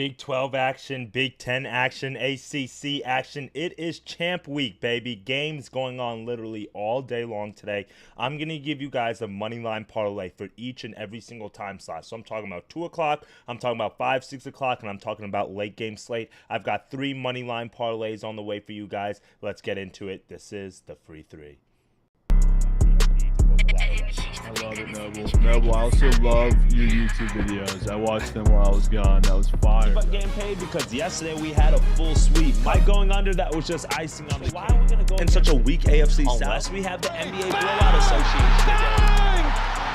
Big 12 action, Big 10 action, ACC action. It is champ week, baby. Games going on literally all day long today. I'm going to give you guys a money line parlay for each and every single time slot. So I'm talking about 2 o'clock, I'm talking about 5, 6 o'clock, and I'm talking about late game slate. I've got 3 money line parlays on the way for you guys. Let's get into it. This is the free 3. I love it, Noble. Noble, I also love your YouTube videos. I watched them while I was gone. That was fire. But getting paid because yesterday we had a full sweep. Mike going under, that was just icing on the cake. Why are we going to go In such a weak AFC South? Unless we have the NBA Blowout Association Bang!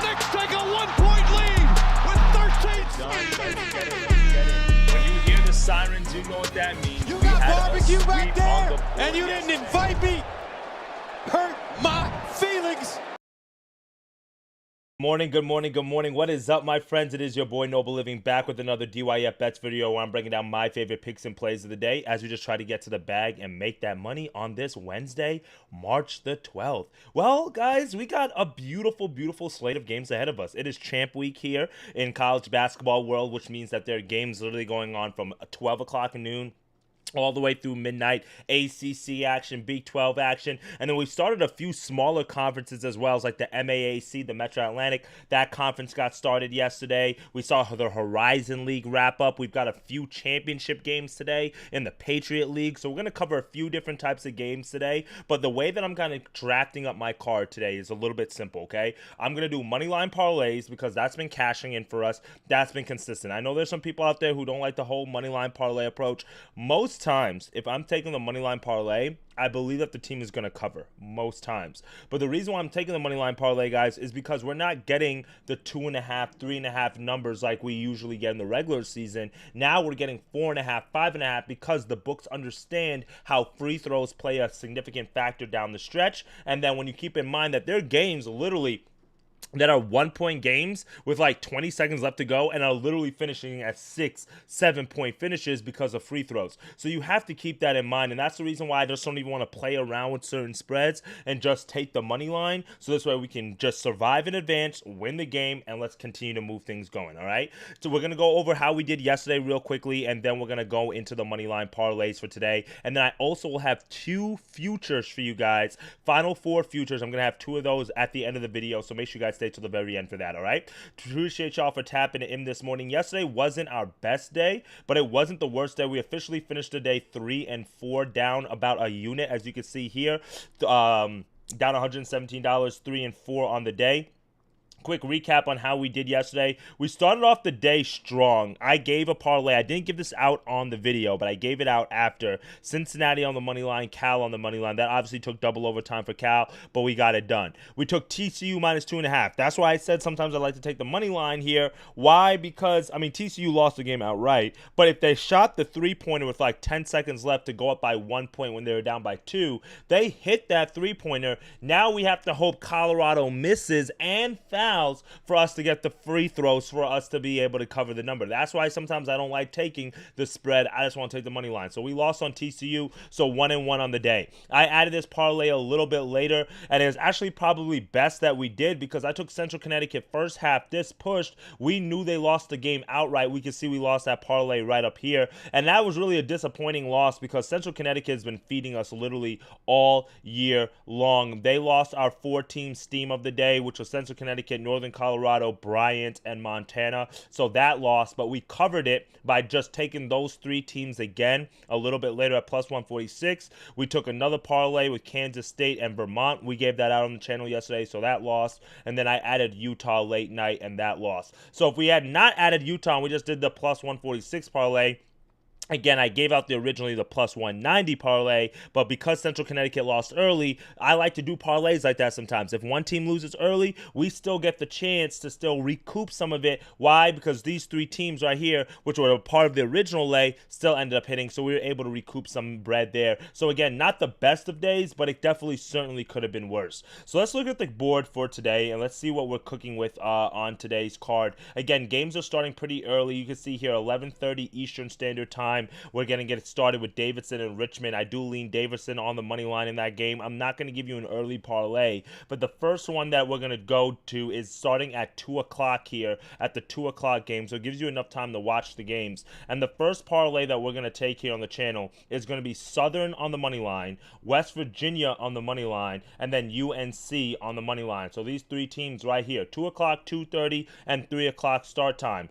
Knicks take a 1-point lead with 13 When you hear the sirens, you know what that means. You We got had a barbecue back sweep there, on the and you floor didn't invite me. Hurt my feelings. Good morning. What is up, my friends? It is your boy Noble Living back with another DYF Bets video where I'm breaking down my favorite picks and plays of the day as we just try to get to the bag and make that money on this Wednesday, March the 12th. Well, guys, we got a beautiful slate of games ahead of us. It is champ week here in college basketball world, which means that there are games literally going on from 12 o'clock noon all the way through midnight. ACC action, Big 12 action, and then we started a few smaller conferences as well, as like the MAAC, the Metro Atlantic. That conference got started yesterday. We saw the Horizon League wrap up. We've got a few championship games today in the Patriot League, so we're going to cover a few different types of games today, but the way that I'm kind of drafting up my card today is a little bit simple, okay? I'm going to do moneyline parlays because that's been cashing in for us. That's been consistent. I know there's some people out there who don't like the whole moneyline parlay approach. Most times, if I'm taking the moneyline parlay, I believe that the team is going to cover most times. But the reason why I'm taking the moneyline parlay, guys, is because we're not getting the 2.5, 3.5 numbers like we usually get in the regular season. Now we're getting 4.5, 5.5 because the books understand how free throws play a significant factor down the stretch. And then when you keep in mind that their games literally that are 1-point games with like 20 seconds left to go and are literally finishing at 6-7 point finishes because of free throws. So you have to keep that in mind, and that's the reason why I just don't even want to play around with certain spreads and just take the money line. So this way we can just survive in advance, win the game, and let's continue to move things going. All right. So we're gonna go over how we did yesterday real quickly, and then we're gonna go into the money line parlays for today. And then I also will have 2 futures for you guys. Final 4 futures. I'm gonna have 2 of those at the end of the video. So make sure you guys stay to the very end for that. All right, appreciate y'all for tapping it in this morning. Yesterday wasn't our best day, but it wasn't the worst day. We officially finished the day 3 and 4, down about a unit, as you can see here, down $117, 3 and 4 on the day. Quick recap on how we did yesterday. We started off the day strong. I gave a parlay. I didn't give this out on the video, but I gave it out after. Cincinnati on the money line, Cal on the money line. That obviously took double overtime for Cal, but we got it done. We took TCU minus 2.5. That's why I said sometimes I like to take the money line here. Why? Because, I mean, TCU lost the game outright, but if they shot the 3-pointer with like 10 seconds left to go up by 1 point when they were down by 2, they hit that 3-pointer. Now we have to hope Colorado misses and fouls for us to get the free throws for us to be able to cover the number. That's why sometimes I don't like taking the spread. I just want to take the money line. So we lost on TCU, so 1 and 1 on the day. I added this parlay a little bit later, and it was actually probably best that we did because I took Central Connecticut first half. This pushed. We knew they lost the game outright. We could see we lost that parlay right up here, and that was really a disappointing loss because Central Connecticut has been feeding us literally all year long. They lost our 4-team steam of the day, which was Central Connecticut, Northern Colorado, Bryant, and Montana. So that lost, but we covered it by just taking those 3 teams again a little bit later at plus 146. We took another parlay with Kansas State and Vermont. We gave that out on the channel yesterday, so that lost. And then I added Utah late night, and that lost. So if we had not added Utah and we just did the plus 146 parlay, again, I gave out originally the plus 190 parlay, but because Central Connecticut lost early, I like to do parlays like that sometimes. If one team loses early, we still get the chance to still recoup some of it. Why? Because these 3 teams right here, which were a part of the original lay, still ended up hitting, so we were able to recoup some bread there. So again, not the best of days, but it definitely certainly could have been worse. So let's look at the board for today, and let's see what we're cooking with on today's card. Again, games are starting pretty early. You can see here 11:30 Eastern Standard Time. time. We're going to get it started with Davidson and Richmond. I do lean Davidson on the money line in that game. I'm not going to give you an early parlay, but the first one that we're going to go to is starting at 2 o'clock here at the 2 o'clock game, so it gives you enough time to watch the games. And the first parlay that we're going to take here on the channel is going to be Southern on the money line, West Virginia on the money line, and then UNC on the money line. So these three teams right here, 2 o'clock, 2:30, and 3 o'clock start time.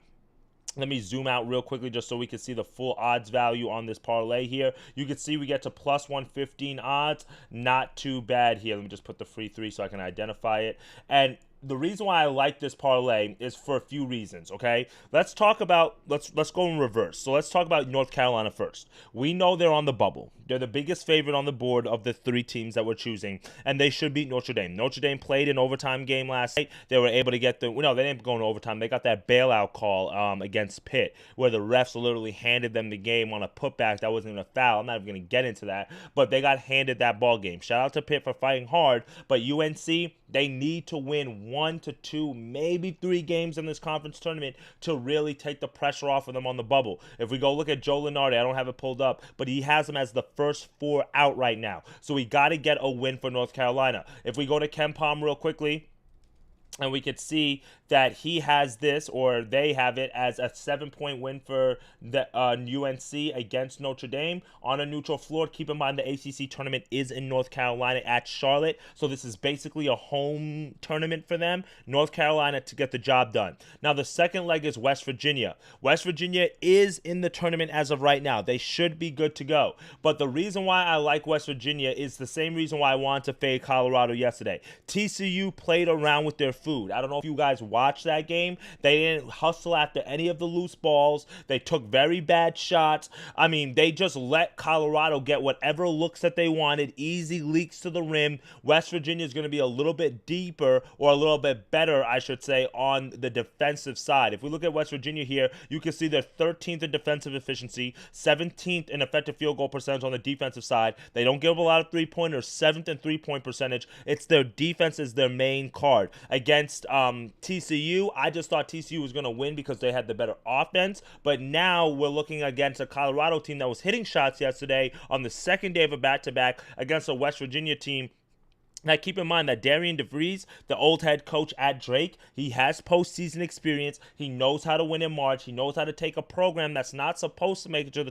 Let me zoom out real quickly just so we can see the full odds value on this parlay here. You can see we get to plus 115 odds. Not too bad here. Let me just put the free 3 so I can identify it. And the reason why I like this parlay is for a few reasons, okay? Let's go in reverse. So let's talk about North Carolina first. We know they're on the bubble. They're the biggest favorite on the board of the three teams that we're choosing, and they should beat Notre Dame. Notre Dame played an overtime game last night. They were able to get they didn't go into overtime. They got that bailout call against Pitt, where the refs literally handed them the game on a putback that wasn't even a foul. I'm not even going to get into that, but they got handed that ball game. Shout out to Pitt for fighting hard, but UNC, they need to win 1 to 2, maybe 3 games in this conference tournament to really take the pressure off of them on the bubble. If we go look at Joe Lunardi, I don't have it pulled up, but he has them as the first 4 out right now. So we got to get a win for North Carolina. If we go to Ken Palm real quickly, and we could see that he has this, or they have it, as a 7-point win for the UNC against Notre Dame on a neutral floor. Keep in mind the ACC tournament is in North Carolina at Charlotte, so this is basically a home tournament for them. North Carolina to get the job done. Now the second leg is West Virginia. West Virginia is in the tournament as of right now. They should be good to go. But the reason why I like West Virginia is the same reason why I wanted to fade Colorado yesterday. TCU played around with their food. I don't know if you guys watched that game. They didn't hustle after any of the loose balls. They took very bad shots. I mean, they just let Colorado get whatever looks that they wanted. Easy leaks to the rim. West Virginia is going to be a little bit deeper, or a little bit better, I should say, on the defensive side. If we look at West Virginia here, you can see they're 13th in defensive efficiency, 17th in effective field goal percentage on the defensive side. They don't give up a lot of three-pointers, 7th in three-point percentage. It's their defense is their main card. Against TCU, I just thought TCU was going to win because they had the better offense, but now we're looking against a Colorado team that was hitting shots yesterday on the second day of a back-to-back against a West Virginia team. Now, keep in mind that Darian DeVries, the old head coach at Drake, he has postseason experience. He knows how to win in March. He knows how to take a program that's not supposed to make it to the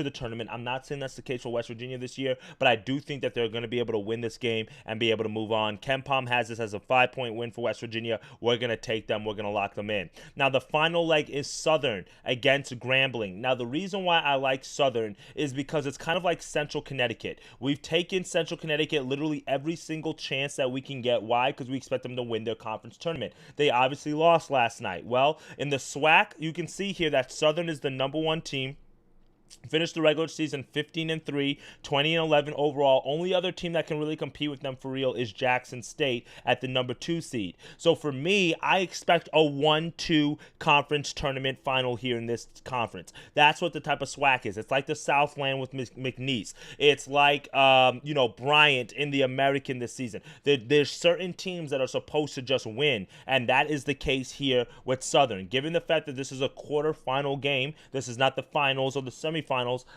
tournament. I'm not saying that's the case for West Virginia this year, but I do think that they're going to be able to win this game and be able to move on. Ken Palm has this as a 5-point win for West Virginia. We're going to take them. We're going to lock them in. Now, the final leg is Southern against Grambling. Now, the reason why I like Southern is because it's kind of like Central Connecticut. We've taken Central Connecticut literally every single chance that we can get. Why? Because we expect them to win their conference tournament. They obviously lost last night. Well, in the SWAC, you can see here that Southern is the #1 team. Finished the regular season 15-3, 20-11 overall. Only other team that can really compete with them for real is Jackson State at the #2 seed. So for me, I expect a 1-2 conference tournament final here in this conference. That's what the type of SWAC is. It's like the Southland with McNeese. It's like Bryant in the American this season. There's certain teams that are supposed to just win, and that is the case here with Southern. Given the fact that this is a quarterfinal game, this is not the finals or the semifinals,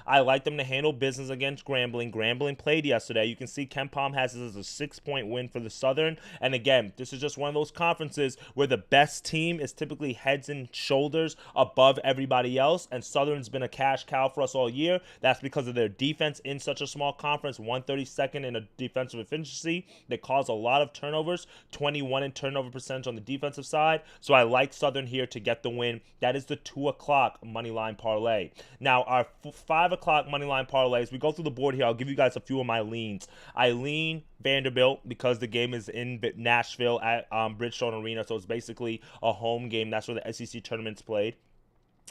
I like them to handle business against Grambling. Grambling played yesterday. You can see Ken Palm has this as a 6-point win for the Southern. And again, this is just one of those conferences where the best team is typically heads and shoulders above everybody else. And Southern's been a cash cow for us all year. That's because of their defense in such a small conference, 132nd in a defensive efficiency. They cause a lot of turnovers, 21 in turnover percentage on the defensive side. So I like Southern here to get the win. That is the 2 o'clock money line parlay. Now, our 5 o'clock money line parlays, we go through the board here. I'll give you guys a few of my leans. I lean Vanderbilt because the game is in Nashville at Bridgestone Arena, so it's basically a home game. That's where the SEC tournament's played.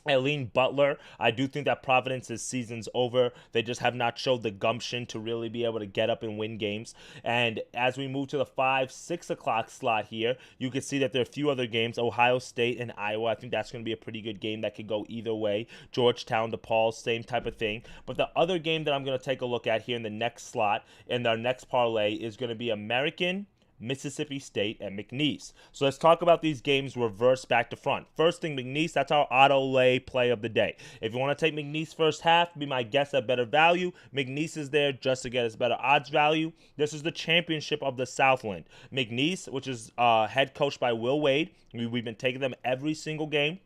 I lean Butler. I do think that Providence's season's over. They just have not showed the gumption to really be able to get up and win games. And as we move to the 5, 6 o'clock slot here, you can see that there are a few other games. Ohio State and Iowa. I think that's going to be a pretty good game that could go either way. Georgetown, DePaul, same type of thing. But the other game that I'm going to take a look at here in the next slot, in our next parlay, is going to be American Mississippi State, and McNeese. So let's talk about these games reverse back to front. First thing, McNeese, that's our auto lay play of the day. If you want to take McNeese first half, be my guess at better value. McNeese is there just to get us better odds value. This is the championship of the Southland. McNeese, which is head coached by Will Wade. We've been taking them every single game.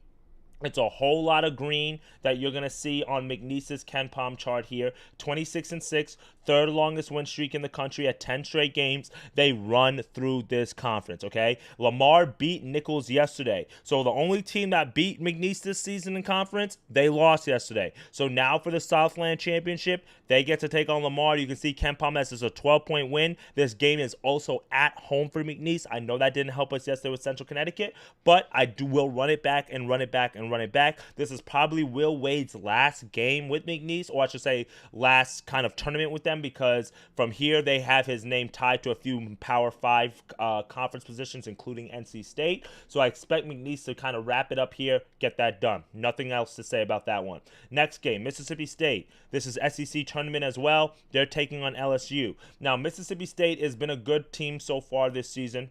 It's a whole lot of green that you're going to see on McNeese's Ken Palm chart here. 26-6, third longest win streak in the country at 10 straight games. They run through this conference, okay? Lamar beat Nichols yesterday. So the only team that beat McNeese this season in conference, they lost yesterday. So now for the Southland Championship, they get to take on Lamar. You can see Ken Palm has a 12-point win. This game is also at home for McNeese. I know that didn't help us yesterday with Central Connecticut, but I will run it back and run it back and run it back. This is probably Will Wade's last game with McNeese, or I should say last kind of tournament with them, because from here they have his name tied to a few Power 5 conference positions, including NC State. So I expect McNeese to kind of wrap it up here, get that done. Nothing else to say about that one. Next game, Mississippi State. This is SEC tournament as well. They're taking on LSU. Now, Mississippi State has been a good team so far this season.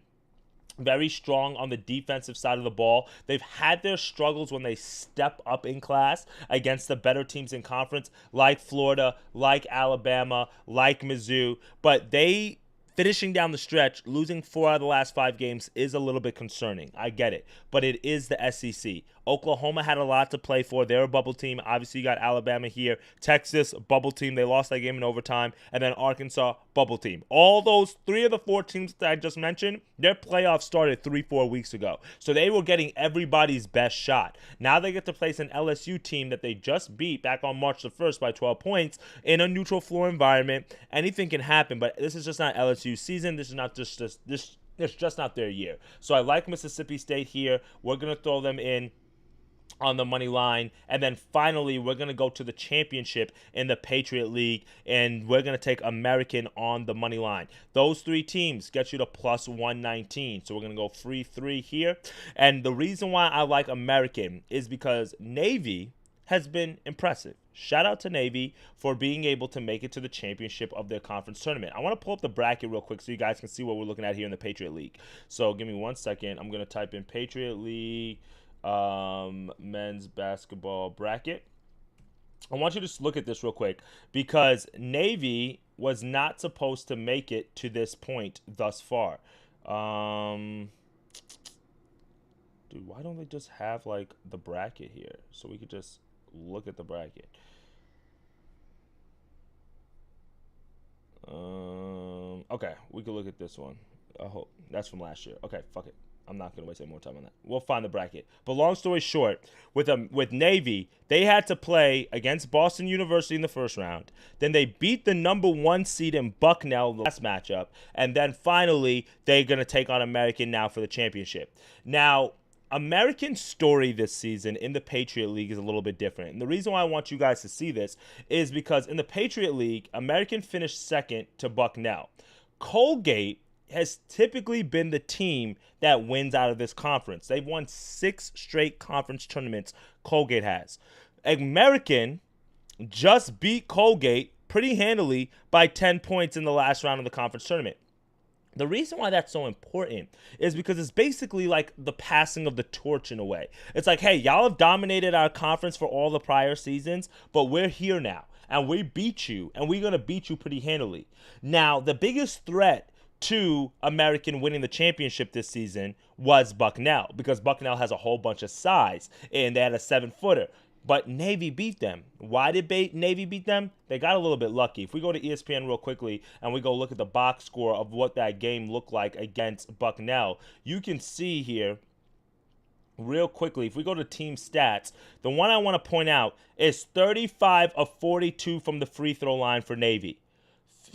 Very strong on the defensive side of the ball. They've had their struggles when they step up in class against the better teams in conference, like Florida, like Alabama, like Mizzou. But they, finishing down the stretch, losing 4 out of the last 5 games is a little bit concerning. I get it. But it is the SEC. Oklahoma had a lot to play for. They're a bubble team. Obviously, you got Alabama here. Texas, bubble team. They lost that game in overtime. And then Arkansas, bubble team. All those 3 of the 4 teams that I just mentioned, their playoffs started 3-4 weeks ago. So they were getting everybody's best shot. Now they get to face an LSU team that they just beat back on March the 1st by 12 points in a neutral floor environment. Anything can happen, but this is just not LSU's season. This is not just this. It's just not their year. So I like Mississippi State here. We're going to throw them in on the money line. And then finally, we're going to go to the championship in the Patriot League, and we're going to take American on the money line. Those 3 teams get you to plus 119. So we're going to go free 3 here. And the reason why I like American is because Navy has been impressive. Shout out to Navy for being able to make it to the championship of their conference tournament. I want to pull up the bracket real quick so you guys can see what we're looking at here in the Patriot League. So give me 1 second. I'm going to type in Patriot League men's basketball bracket. I want you to just look at this real quick, because Navy was not supposed to make it to this point thus far. Dude, why don't they just have like the bracket here so we could just look at the bracket? Okay, we could look at this one. I hope that's from last year. Okay, fuck it. I'm not going to waste any more time on that. We'll find the bracket. But long story short, with Navy, they had to play against Boston University in the first round. Then they beat the number 1 seed in Bucknell the last matchup. And then finally, they're going to take on American now for the championship. Now, American's story this season in the Patriot League is a little bit different. And the reason why I want you guys to see this is because in the Patriot League, American finished second to Bucknell. Colgate has typically been the team that wins out of this conference. They've won 6 straight conference tournaments, Colgate has. American just beat Colgate pretty handily by 10 points in the last round of the conference tournament. The reason why that's so important is because it's basically like the passing of the torch in a way. It's like, hey, y'all have dominated our conference for all the prior seasons, but we're here now, and we beat you, and we're going to beat you pretty handily. Now, the biggest threat to American winning the championship this season was Bucknell, because Bucknell has a whole bunch of size, and they had a 7-footer. But Navy beat them. Why did Navy beat them? They got a little bit lucky. If we go to ESPN real quickly and we go look at the box score of what that game looked like against Bucknell, you can see here real quickly, if we go to team stats, the one I want to point out is 35 of 42 from the free throw line for Navy,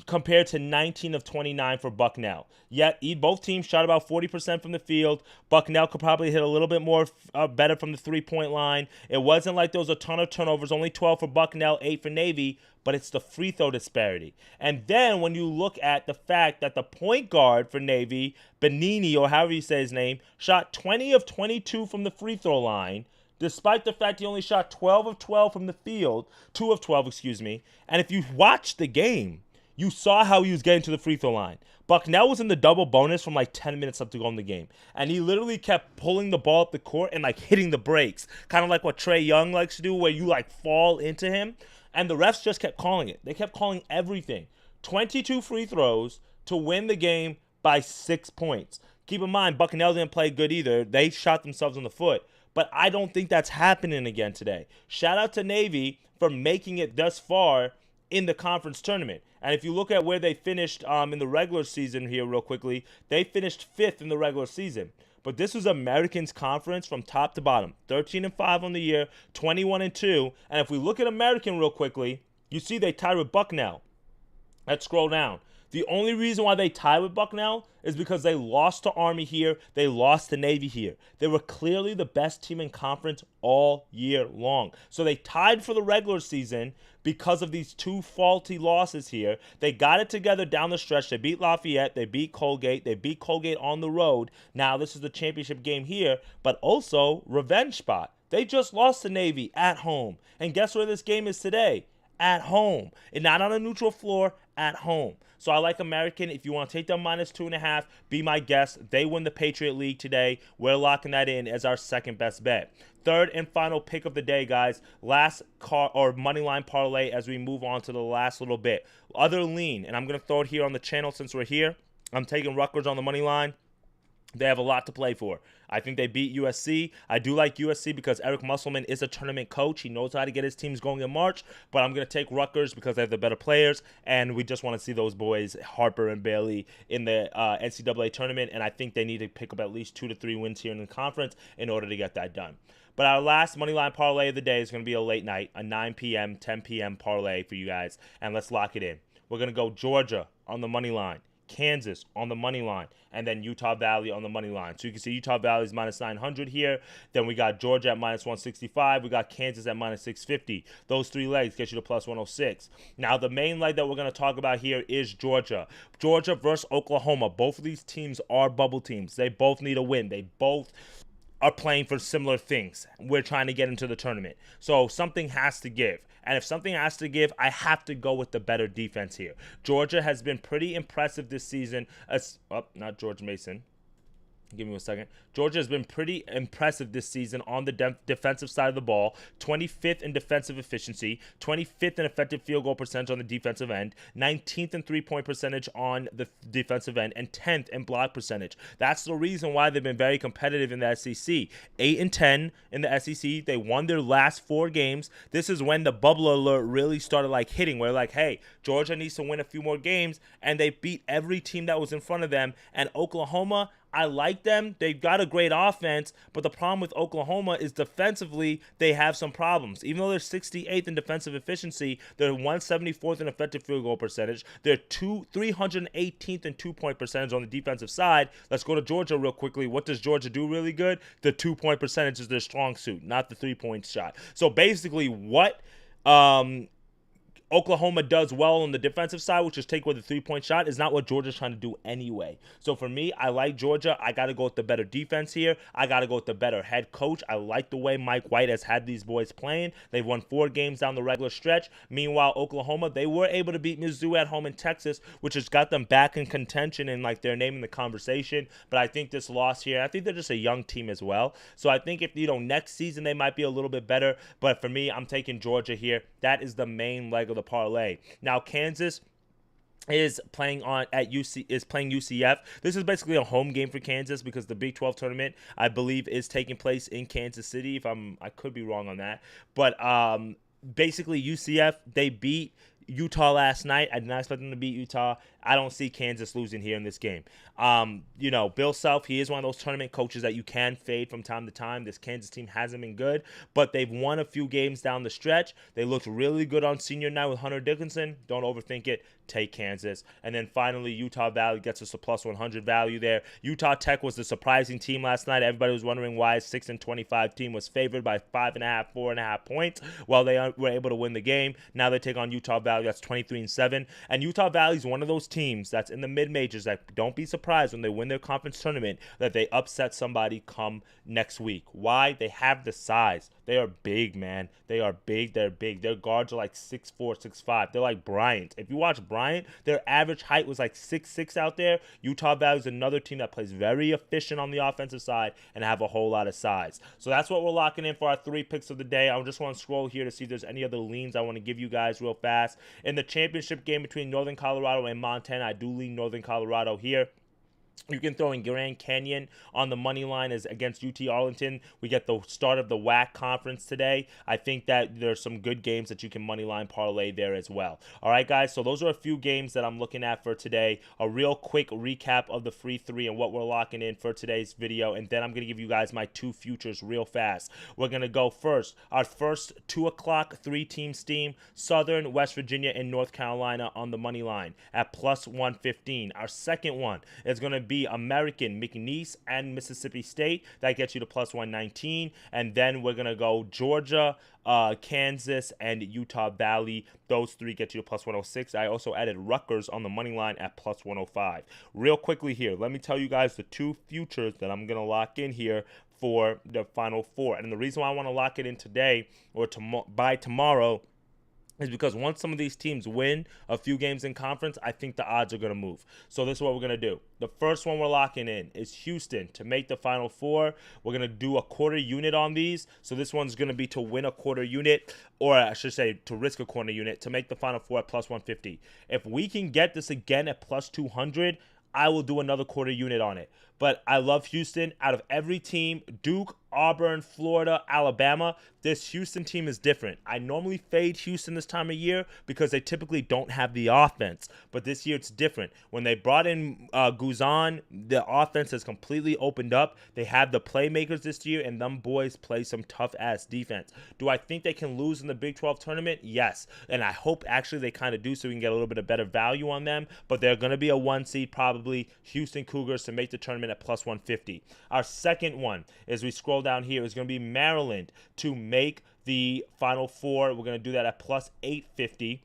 compared to 19 of 29 for Bucknell. Yet both teams shot about 40% from the field. Bucknell could probably hit a little bit more better from the 3-point line. It wasn't like there was a ton of turnovers, only 12 for Bucknell, 8 for Navy, but it's the free throw disparity. And then when you look at the fact that the point guard for Navy, Benini, or however you say his name, shot 20 of 22 from the free throw line, despite the fact he only shot 12 of 12 from the field, 2 of 12, excuse me. And if you watch the game, You saw how he was getting to the free throw line. Bucknell was in the double bonus from like 10 minutes left to go in the game. And he literally kept pulling the ball up the court and like hitting the brakes. Kind of like what Trae Young likes to do, where you like fall into him. And the refs just kept calling it. They kept calling everything. 22 free throws to win the game by 6 points. Keep in mind, Bucknell didn't play good either. They shot themselves in the foot. But I don't think that's happening again today. Shout out to Navy for making it thus far in the conference tournament. And if you look at where they finished in the regular season here real quickly, they finished 5th in the regular season. But this was Americans Conference from top to bottom. 13-5 on the year, 21-2. And if we look at American real quickly, you see they tied with Bucknell. Let's scroll down. The only reason why they tied with Bucknell is because they lost to Army here. They lost to Navy here. They were clearly the best team in conference all year long. So they tied for the regular season because of these 2 faulty losses here. They got it together down the stretch. They beat Lafayette. They beat Colgate. They beat Colgate on the road. Now this is the championship game here, but also revenge spot. They just lost to Navy at home. And guess where this game is today? At home. And not on a neutral floor, at home. So I like American. If you want to take them -2.5, be my guest. They win the Patriot League today. We're locking that in as our second best bet. Third and final pick of the day, guys. Last money line parlay as we move on to the last little bit. Other lean, and I'm going to throw it here on the channel since we're here. I'm taking Rutgers on the money line. They have a lot to play for. I think they beat USC. I do like USC because Eric Musselman is a tournament coach. He knows how to get his teams going in March. But I'm going to take Rutgers because they have the better players. And we just want to see those boys, Harper and Bailey, in the NCAA tournament. And I think they need to pick up at least 2 to 3 wins here in the conference in order to get that done. But our last money line parlay of the day is going to be a late night, a 9 p.m., 10 p.m. parlay for you guys. And let's lock it in. We're going to go Georgia on the money line, Kansas on the money line, and then Utah Valley on the money line. So you can see Utah Valley is -900 here. Then we got Georgia at -165. We got Kansas at -650. Those 3 legs get you to +106. Now the main leg that we're going to talk about here is Georgia. Georgia versus Oklahoma. Both of these teams are bubble teams. They both need a win. They both are playing for similar things. We're trying to get into the tournament. So something has to give. And if something has to give, I have to go with the better defense here. Georgia has been pretty impressive this season. Not George Mason. Give me a second. Georgia has been pretty impressive this season on the defensive side of the ball. 25th in defensive efficiency, 25th in effective field goal percentage on the defensive end, 19th in three-point percentage on the defensive end, and 10th in block percentage. That's the reason why they've been very competitive in the SEC. 8-10 in the SEC. They won their last 4 games. This is when the bubble alert really started like hitting. Where like, hey, Georgia needs to win a few more games, and they beat every team that was in front of them. And Oklahoma, I like them. They've got a great offense, but the problem with Oklahoma is defensively, they have some problems. Even though they're 68th in defensive efficiency, they're 174th in effective field goal percentage. They're 318th in two-point percentage on the defensive side. Let's go to Georgia real quickly. What does Georgia do really good? The two-point percentage is their strong suit, not the three-point shot. So basically what Oklahoma does well on the defensive side, which is take away the three-point shot, is not what Georgia's trying to do anyway. So for me, I like Georgia. I got to go with the better defense here. I got to go with the better head coach. I like the way Mike White has had these boys playing. They've won 4 games down the regular stretch. Meanwhile, Oklahoma, they were able to beat Mizzou at home in Texas, which has got them back in contention and like their name in the conversation. But I think this loss here, I think they're just a young team as well. So I think if, next season they might be a little bit better. But for me, I'm taking Georgia here. That is the main leg of the parlay. Now Kansas is playing UCF. This is basically a home game for Kansas because the Big 12 tournament, I believe, is taking place in Kansas City. I could be wrong on that, but basically UCF, they beat Utah last night. I did not expect them to beat Utah. I don't see Kansas losing here in this game. Bill Self, he is one of those tournament coaches that you can fade from time to time. This Kansas team hasn't been good, but they've won a few games down the stretch. They looked really good on senior night with Hunter Dickinson. Don't overthink it. Take Kansas. And then finally, Utah Valley gets us a plus 100 value there. Utah Tech was the surprising team last night. Everybody was wondering why a 6-25 team was favored by 5.5, 4.5 points. Well, they were able to win the game. Now they take on Utah Valley. That's 23-7. And Utah Valley is one of those teams that's in the mid-majors that don't be surprised when they win their conference tournament that they upset somebody come next week. Why? They have the size. They are big, man. They are big. They're big. Their guards are like 6'4", 6'5". They're like Bryant. If you watch Bryant, their average height was like 6'6" out there. Utah Valley is another team that plays very efficient on the offensive side and have a whole lot of size. So that's what we're locking in for our 3 picks of the day. I just want to scroll here to see if there's any other leans I want to give you guys real fast. In the championship game between Northern Colorado and Montana, I do lean Northern Colorado here. You can throw in Grand Canyon on the money line as against UT Arlington. We get the start of the WAC conference today. I think that there's some good games that you can money line parlay there as well. All right, guys. So those are a few games that I'm looking at for today. A real quick recap of the free 3 and what we're locking in for today's video, and then I'm gonna give you guys my 2 futures real fast. We're gonna go first. Our first 2 o'clock 3-team steam: Southern, West Virginia, and North Carolina on the money line at plus 115. Our second one is gonna be American, McNeese, and Mississippi State. That gets you to plus 119. And then we're going to go Georgia, Kansas, and Utah Valley. Those 3 get you to plus 106. I also added Rutgers on the money line at plus 105. Real quickly here, let me tell you guys the 2 futures that I'm going to lock in here for the Final Four. And the reason why I want to lock it in today or by tomorrow is because once some of these teams win a few games in conference, I think the odds are going to move. So this is what we're going to do. The first one we're locking in is Houston to make the Final Four. We're going to do a quarter unit on these. So this one's going to be to win a quarter unit, or I should say to risk a quarter unit to make the Final Four at plus 150. If we can get this again at plus 200, I will do another quarter unit on it. But I love Houston. Out of every team, Duke, Auburn, Florida, Alabama, this Houston team is different. I normally fade Houston this time of year because they typically don't have the offense. But this year it's different. When they brought in Guzan, the offense has completely opened up. They have the playmakers this year, and them boys play some tough-ass defense. Do I think they can lose in the Big 12 tournament? Yes. And I hope actually they kind of do so we can get a little bit of better value on them. But they're going to be a 1 seed probably. Houston Cougars to make the tournament at plus 150. Our second one, as we scroll down here, is going to be Maryland to make the Final Four. We're going to do that at plus 850.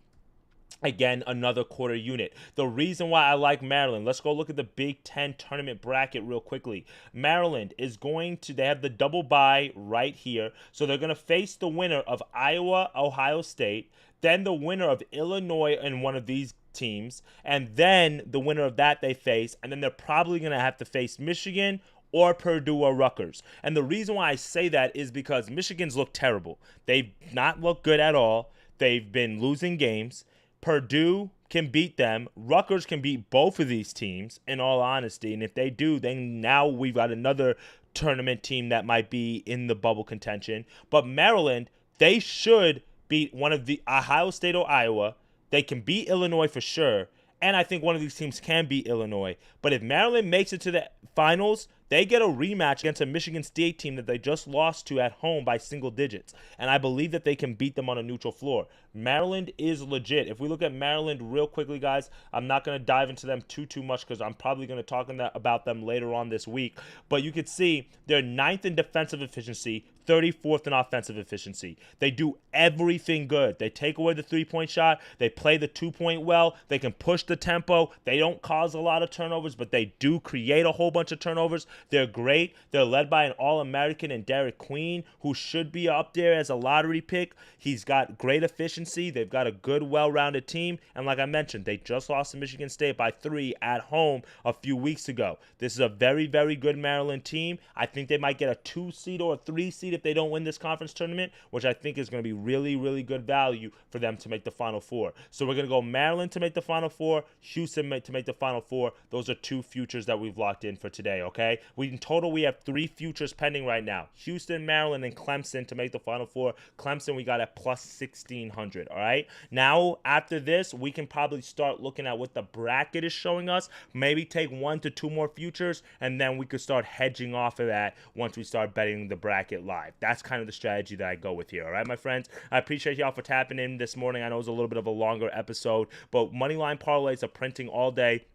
Again, another quarter unit. The reason why I like Maryland, let's go look at the Big Ten tournament bracket real quickly. Maryland is going to, they have the double bye right here. So they're going to face the winner of Iowa, Ohio State, then the winner of Illinois and one of these teams, and then the winner of that they face, and then they're probably going to have to face Michigan or Purdue or Rutgers. And the reason why I say that is because Michigan's looked terrible. They've not looked good at all. They've been losing games. Purdue can beat them. Rutgers can beat both of these teams, in all honesty. And if they do, then now we've got another tournament team that might be in the bubble contention. But Maryland, they should beat one of the Ohio State or Iowa. They can beat Illinois for sure. And I think one of these teams can beat Illinois. But if Maryland makes it to the finals, they get a rematch against a Michigan State team that they just lost to at home by single digits. And I believe that they can beat them on a neutral floor. Maryland is legit. If we look at Maryland real quickly, guys, I'm not going to dive into them too much because I'm probably going to talk about them later on this week. But you can see they're 9th in defensive efficiency, 34th in offensive efficiency. They do everything good. They take away the 3-point shot. They play the 2-point well. They can push the tempo. They don't cause a lot of turnovers, but they do create a whole bunch of turnovers. They're great. They're led by an All-American in Derek Queen, who should be up there as a lottery pick. He's got great efficiency. They've got a good, well-rounded team. And like I mentioned, they just lost to Michigan State by 3 at home a few weeks ago. This is a very, very good Maryland team. I think they might get a 2 seed or a 3 seed if they don't win this conference tournament, which I think is going to be really, really good value for them to make the Final Four. So we're going to go Maryland to make the Final Four, Houston to make the Final Four. Those are 2 futures that we've locked in for today, okay? In total, we have 3 futures pending right now. Houston, Maryland, and Clemson to make the Final Four. Clemson we got at plus 1,600, all right? Now, after this, we can probably start looking at what the bracket is showing us, maybe take 1 to 2 more futures, and then we could start hedging off of that once we start betting the bracket live. That's kind of the strategy that I go with here, all right, my friends? I appreciate y'all for tapping in this morning. I know it was a little bit of a longer episode, but Moneyline Parlays are printing all day.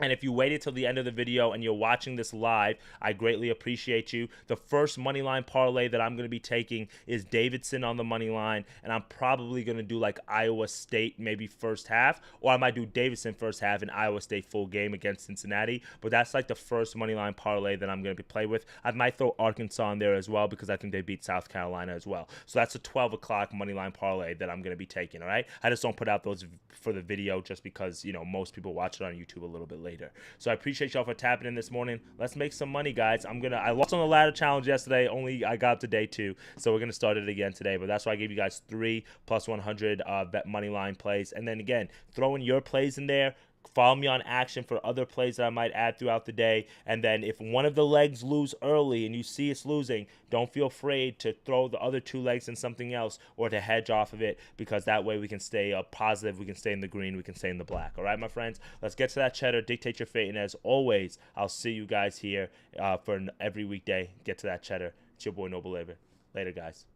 And if you waited till the end of the video and you're watching this live, I greatly appreciate you. The first money line parlay that I'm going to be taking is Davidson on the money line, and I'm probably going to do like Iowa State maybe first half, or I might do Davidson first half and Iowa State full game against Cincinnati. But that's like the first money line parlay that I'm going to be play with. I might throw Arkansas in there as well because I think they beat South Carolina as well. So that's a 12 o'clock money line parlay that I'm going to be taking, all right? I just don't put out those for the video just because, you know, most people watch it on YouTube a little bit later. So I appreciate y'all for tapping in this morning. Let's make some money, guys. I lost on the ladder challenge yesterday. I got up to day 2, so we're gonna start it again today. But that's why I gave you guys 3 plus 100 bet money line plays, and then again, throwing your plays in there. Follow me on Action for other plays that I might add throughout the day. And then if one of the legs lose early and you see it's losing, don't feel afraid to throw the other 2 legs in something else or to hedge off of it, because that way we can stay positive, we can stay in the green, we can stay in the black. All right, my friends? Let's get to that cheddar, dictate your fate. And as always, I'll see you guys here for every weekday. Get to that cheddar. It's your boy Noble Later. Later, guys.